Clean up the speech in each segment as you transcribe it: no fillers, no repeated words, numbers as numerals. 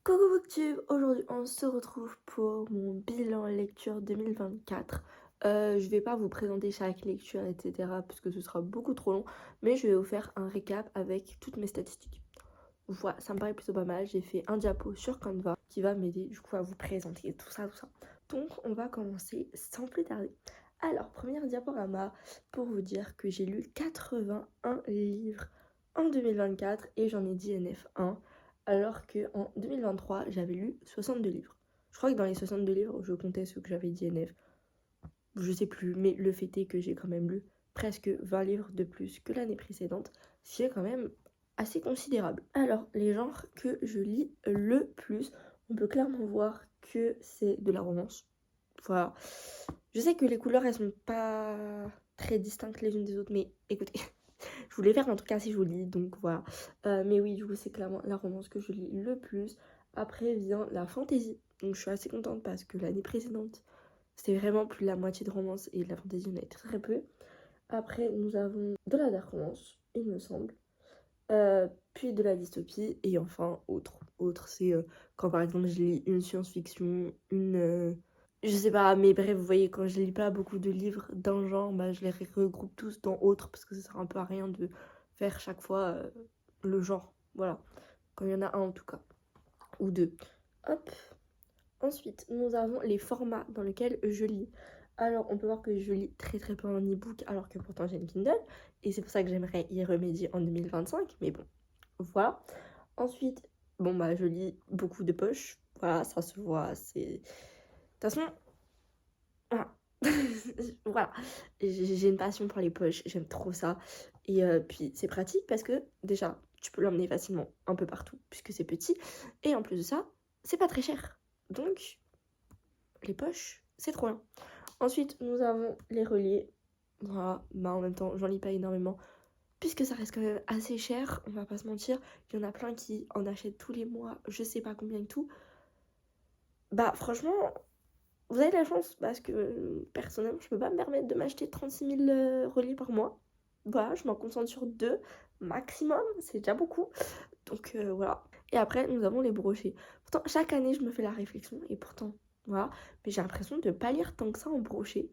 Coucou Booktube, aujourd'hui on se retrouve pour mon bilan lecture 2024. Je vais pas vous présenter chaque lecture etc parce que ce sera beaucoup trop long, mais je vais vous faire un récap avec toutes mes statistiques. Voilà, ça me paraît plutôt pas mal. J'ai fait un diapo sur Canva qui va m'aider du coup à vous présenter tout ça. Donc on va commencer sans plus tarder. Alors, première diaporama pour vous dire que j'ai lu 81 livres en 2024 et j'en ai DNF 1, alors qu'en 2023 j'avais lu 62 livres. Je crois que dans les 62 livres, je comptais ceux que j'avais DNF. Je sais plus, mais le fait est que j'ai quand même lu presque 20 livres de plus que l'année précédente, ce qui est quand même assez considérable. Alors, les genres que je lis le plus, on peut clairement voir que c'est de la romance. Voilà. Je sais que les couleurs, elles sont pas très distinctes les unes des autres, mais écoutez, je voulais faire un truc assez joli, donc voilà. Mais oui, du coup, c'est clairement la romance que je lis le plus. Après vient la fantasy, donc je suis assez contente parce que l'année précédente, c'était vraiment plus de la moitié de romance et de la fantasy, on a été très peu. Après, nous avons de la dark romance, il me semble. Puis de la dystopie et enfin autre. Autre, c'est quand par exemple je lis une science-fiction, je sais pas, mais bref, vous voyez, quand je lis pas beaucoup de livres d'un genre, bah, je les regroupe tous dans autre parce que ça sert un peu à rien de faire chaque fois le genre. Voilà, quand il y en a un en tout cas, ou deux. Hop. Ensuite, nous avons les formats dans lesquels je lis. Alors, on peut voir que je lis très très peu en e-book, alors que pourtant j'ai une Kindle. Et c'est pour ça que j'aimerais y remédier en 2025. Mais bon, voilà. Ensuite, bon bah je lis beaucoup de poches. Voilà, ça se voit. C'est... De toute façon, voilà. Voilà. J'ai une passion pour les poches. J'aime trop ça. Et puis, c'est pratique parce que déjà, tu peux l'emmener facilement un peu partout, puisque c'est petit. Et en plus de ça, c'est pas très cher. Donc, les poches, c'est trop bien. Ensuite, nous avons les reliés. Voilà, bah en même temps, j'en lis pas énormément. Puisque ça reste quand même assez cher, on va pas se mentir. Il y en a plein qui en achètent tous les mois, je sais pas combien et tout. Bah franchement, vous avez de la chance parce que personnellement, je peux pas me permettre de m'acheter 36 000 reliés par mois. Voilà, je m'en concentre sur 2 maximum, c'est déjà beaucoup. Donc voilà. Et après, nous avons les brochets. Pourtant, chaque année, je me fais la réflexion et pourtant, voilà. Mais j'ai l'impression de pas lire tant que ça en brochet.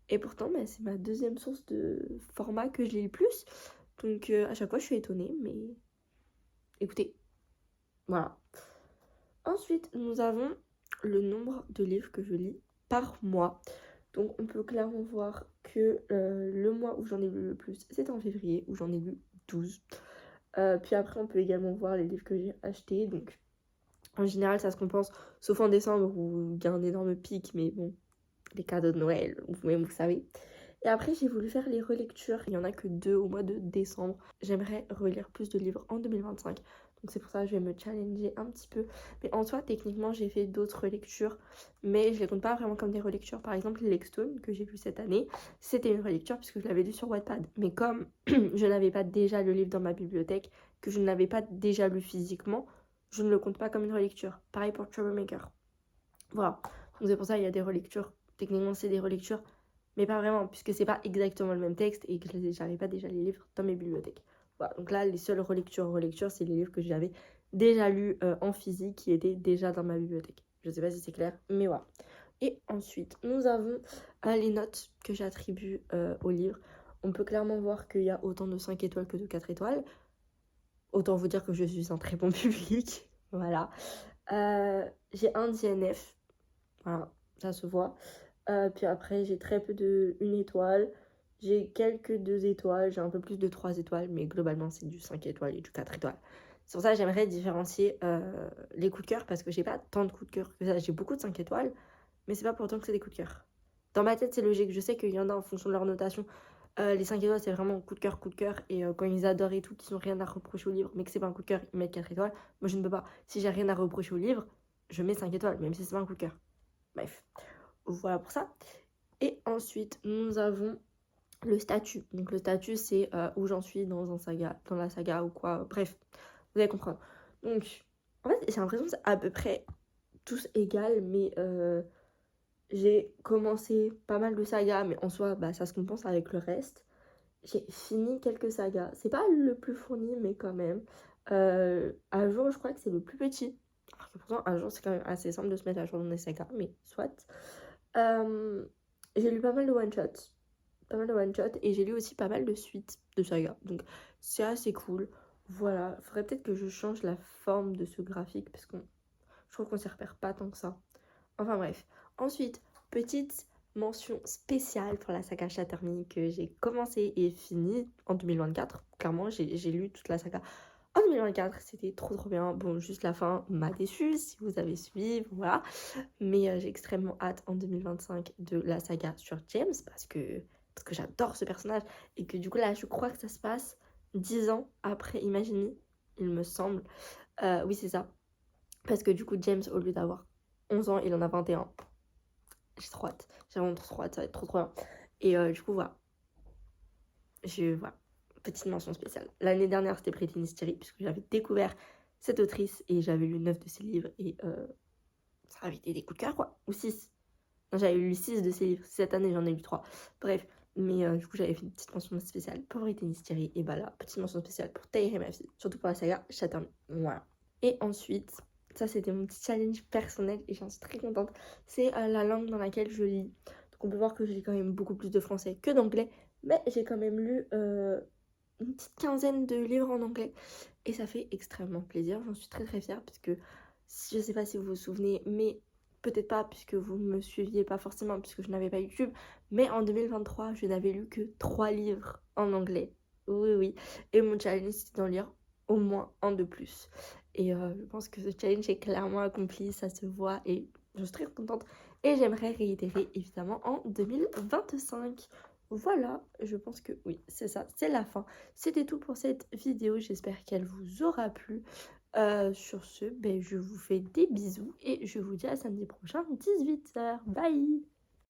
Et pourtant, bah, c'est ma deuxième source de format que je lis le plus. Donc à chaque fois, je suis étonnée, mais écoutez, voilà. Ensuite, nous avons le nombre de livres que je lis par mois. Donc on peut clairement voir que le mois où j'en ai lu le plus, c'est en février, où j'en ai lu 12. Puis après, on peut également voir les livres que j'ai achetés. Donc en général, ça se compense, sauf en décembre où il y a un énorme pic, mais bon, les cadeaux de Noël, vous-même, vous savez. Et après, j'ai voulu faire les relectures. Il n'y en a que 2 au mois de décembre. J'aimerais relire plus de livres en 2025. Donc c'est pour ça que je vais me challenger un petit peu. Mais en soi, techniquement, j'ai fait d'autres relectures. Mais je les compte pas vraiment comme des relectures. Par exemple, Lexstone, que j'ai lu cette année, c'était une relecture puisque je l'avais lu sur Wattpad. Mais comme je n'avais pas déjà le livre dans ma bibliothèque, que je ne l'avais pas déjà lu physiquement, je ne le compte pas comme une relecture. Pareil pour Troublemaker. Voilà. Donc c'est pour ça qu'il y a des relectures. Techniquement, c'est des relectures, mais pas vraiment, puisque c'est pas exactement le même texte et que j'avais pas déjà les livres dans mes bibliothèques. Voilà. Donc là, les seules relectures, c'est les livres que j'avais déjà lus en physique qui étaient déjà dans ma bibliothèque. Je sais pas si c'est clair, mais voilà. Et ensuite, nous avons les notes que j'attribue au livre. On peut clairement voir qu'il y a autant de 5 étoiles que de 4 étoiles. Autant vous dire que je suis un très bon public. Voilà. J'ai un DNF. Voilà, ça se voit. Puis après, j'ai très peu de 1 étoile. J'ai quelques 2 étoiles. J'ai un peu plus de 3 étoiles. Mais globalement, c'est du 5 étoiles et du 4 étoiles. C'est pour ça que j'aimerais différencier les coups de cœur. Parce que j'ai pas tant de coups de cœur que ça. J'ai beaucoup de 5 étoiles. Mais c'est pas pour autant que c'est des coups de cœur. Dans ma tête, c'est logique. Je sais qu'il y en a en fonction de leur notation. Les 5 étoiles, c'est vraiment coup de cœur, coup de cœur. Et quand ils adorent et tout, qu'ils n'ont rien à reprocher au livre, mais que c'est pas un coup de cœur, ils mettent 4 étoiles. Moi, je ne peux pas. Si j'ai rien à reprocher au livre, je mets 5 étoiles, même si c'est pas un coup de cœur. Bref, voilà pour ça. Et ensuite, nous avons le statut. Donc le statut, c'est où j'en suis dans la saga ou quoi. Bref, vous allez comprendre. Donc, en fait, j'ai l'impression que c'est à peu près tous égal, mais j'ai commencé pas mal de sagas, mais en soi, bah, ça se compense avec le reste. J'ai fini quelques sagas. C'est pas le plus fourni, mais quand même. À jour, je crois que c'est le plus petit. que pourtant un jour c'est quand même assez simple de se mettre à jour dans des sagas, mais soit. J'ai lu pas mal de one-shots. Pas mal de one-shots et j'ai lu aussi pas mal de suites de sagas. Donc c'est assez cool. Voilà, faudrait peut-être que je change la forme de ce graphique parce que je trouve qu'on s'y repère pas tant que ça. Enfin bref. Ensuite, petite mention spéciale pour la saga Shatter Me que j'ai commencé et fini en 2024. Clairement, j'ai lu toute la saga en 2024. C'était trop bien. Bon, juste la fin m'a déçue si vous avez suivi, voilà. Mais j'ai extrêmement hâte en 2025 de la saga sur James parce que j'adore ce personnage et que du coup là je crois que ça se passe 10 ans après Imagine Me, il me semble. Oui c'est ça. Parce que du coup James au lieu d'avoir 11 ans il en a 21. J'ai trop hâte. J'ai vraiment trop hâte, ça va être trop bien. Et du coup voilà. Voilà. Petite mention spéciale. L'année dernière c'était Pretty Mystery puisque j'avais découvert cette autrice et j'avais lu 9 de ses livres et ça avait été des coups de cœur quoi. Ou 6. J'avais lu 6 de ses livres. Cette année, j'en ai lu 3. Bref, mais du coup, j'avais fait une petite mention spéciale pour Britney Mystery. Et bah là, petite mention spéciale pour Tahir et ma fille. Surtout pour la saga Shatter Me. Voilà. Et ensuite, ça c'était mon petit challenge personnel et j'en suis très contente. C'est la langue dans laquelle je lis. Donc on peut voir que j'ai quand même beaucoup plus de français que d'anglais. Mais j'ai quand même lu une petite quinzaine de livres en anglais. Et ça fait extrêmement plaisir. J'en suis très fière parce que je sais pas si vous vous souvenez, mais peut-être pas puisque vous ne me suiviez pas forcément puisque je n'avais pas YouTube, mais en 2023 je n'avais lu que 3 livres en anglais. Oui. Et mon challenge c'était d'en lire au moins un de plus. Et je pense que ce challenge est clairement accompli, ça se voit et je suis très contente. Et j'aimerais réitérer évidemment en 2025. Voilà, je pense que oui, c'est ça, c'est la fin. C'était tout pour cette vidéo, j'espère qu'elle vous aura plu. Sur ce, je vous fais des bisous et je vous dis à samedi prochain, 18h. Bye!